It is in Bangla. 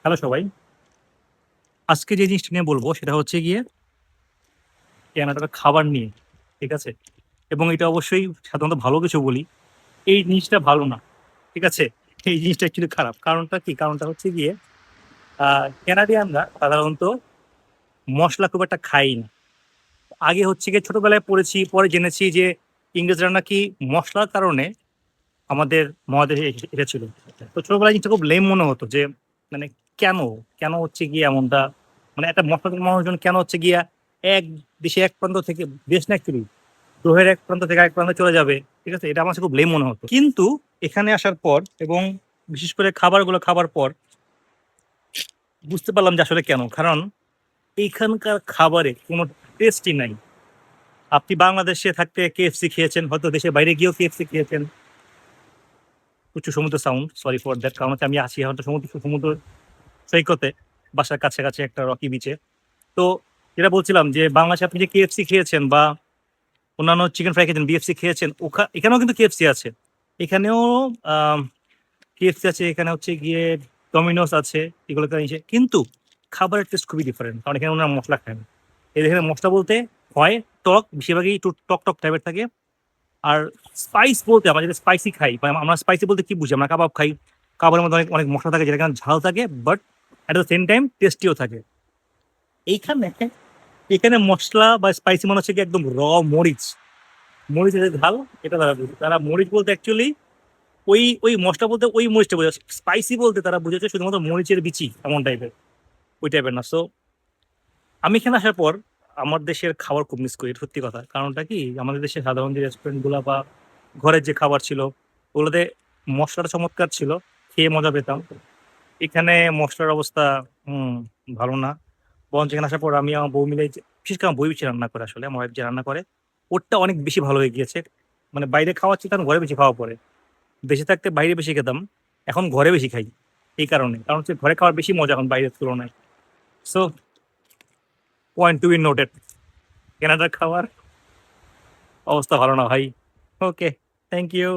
হ্যালো সবাই। আজকে যে জিনিসটা নিয়ে বলব সেটা হচ্ছে গিয়ে কেনাকাটার খাবার নিয়ে। ঠিক আছে? এবং এটা অবশ্যই সাধারণত ভালো কিছু বলি। এই জিনিসটা ভালো না। ঠিক আছে? এই জিনিসটা অ্যাকচুয়ালি খারাপ। কারণটা কি? কারণটা হচ্ছে গিয়ে আ কানাডিয়ানরা সাধারণত মসলা খুব একটা খাই না। আগে হচ্ছে গিয়ে ছোটবেলায় পড়েছি, পরে জেনেছি যে ইংরেজরা নাকি মসলার কারণে আমাদের মহাদেশে এসেছিল। তো ছোটবেলায় জিনিসটা খুব লেম মনে হতো যে মানে কেন? কেন হচ্ছে গিয়ে এমনটা? মানে একটা মশলাদার মানুষজন কেন হচ্ছে গিয়া এক দেশে এক প্রান্ত থেকে দেশ না অ্যাকচুয়ালি গ্রহের এক প্রান্ত থেকে আরেক প্রান্তে চলে যাবে। ঠিক আছে? এটা আমার কাছে খুব লেম মনে হতো। কিন্তু এখানে আসার পর এবং বিশেষ করে খাবারগুলো খাবার পর বুঝতে পারলাম যে আসলে কেন? কারণ এইখানকার খাবারে কোনো টেস্টই নাই। আপনি বাংলাদেশে থাকতে KFC খেয়েছেন, হয়তো দেশের বাইরে গিয়েও KFC খেয়েছেন। প্রচুর সমুদ্র সাউন্ড, সরি ফর দ্যাট। কারণ হচ্ছে আমি আছি হয়তো সমুদ্র সৈকতে, বাসার কাছাকাছি একটা রকি বিচে। তো যেটা বলছিলাম যে বাংলাদেশে আপনি যে KFC খেয়েছেন বা অন্যান্য চিকেন ফ্রাই খেয়েছেন, BFC খেয়েছেন, এখানেও কিন্তু KFC আছে। এখানেও আম KFC আছে, এখানে হচ্ছে গিয়ে ডমিনোস আছে, এগুলোতে ইসে কিন্তু খাবারের টেস্ট খুবই ডিফারেন্ট। কারণ এখানে উনারা মসলা খায় না। এখানে মসলা বলতে হয় টক, বেশিরভাগই একটু টক টাইপের থাকে। আর স্পাইস বলতে আমরা যেটা স্পাইসি খাই, মানে আমরা স্পাইসি বলতে কি বুঝি? আমরা কাবাব খাই। কাবাবের মধ্যে অনেক মসলা থাকে যেটা কিনা ঝাল থাকে but at the same time টেস্টিও থাকে। এইখানে এখানে মসলা বা স্পাইসি মনে হচ্ছে কি একদম মরিচ। মরিচের যে ঝাল এটা তারা বুঝে। তারা মরিচ বলতে অ্যাকচুয়ালি ওই মসলা বলতে ওই মরিচটা বোঝায়। স্পাইসি বলতে তারা বুঝেছে শুধুমাত্র মরিচের বিচি এমন টাইপের, ওই টাইপের না। সো আমি এখানে আসার পর আমার দেশের খাবার খুব মিস করি, সত্যি কথা। কারণটা কি? আমাদের দেশের সাধারণ যে রেস্টুরেন্ট গুলা বা ঘরের যে খাবার ছিল, ওগুলোতে মসলাটা চমৎকার ছিল। খেয়ে মজা পেতাম। এখানে মসলার অবস্থা হুম, ভালো না। বরঞ্চ এখানে আসার পর আমি আমার বউ মিলে বিশেষ করে আমার বউ বেশি রান্না করে আসলে। আমার ওয়াইফ যে রান্না করে, ওরটা অনেক বেশি ভালো হয়ে গিয়েছে। মানে বাইরে খাওয়ার চেয়ে এখন ঘরে বেশি খাওয়া পড়ে। দেশে থাকতে বাইরে বেশি খেতাম। এখন ঘরে বেশি খাই। এই কারণে। কারণ হচ্ছে ঘরে খাওয়ার বেশি মজা এখন বাইরের তুলনায়। So point to be noted. কানাডার খাওয়ার অবস্থা ভালো না ভাই। Okay, thank you.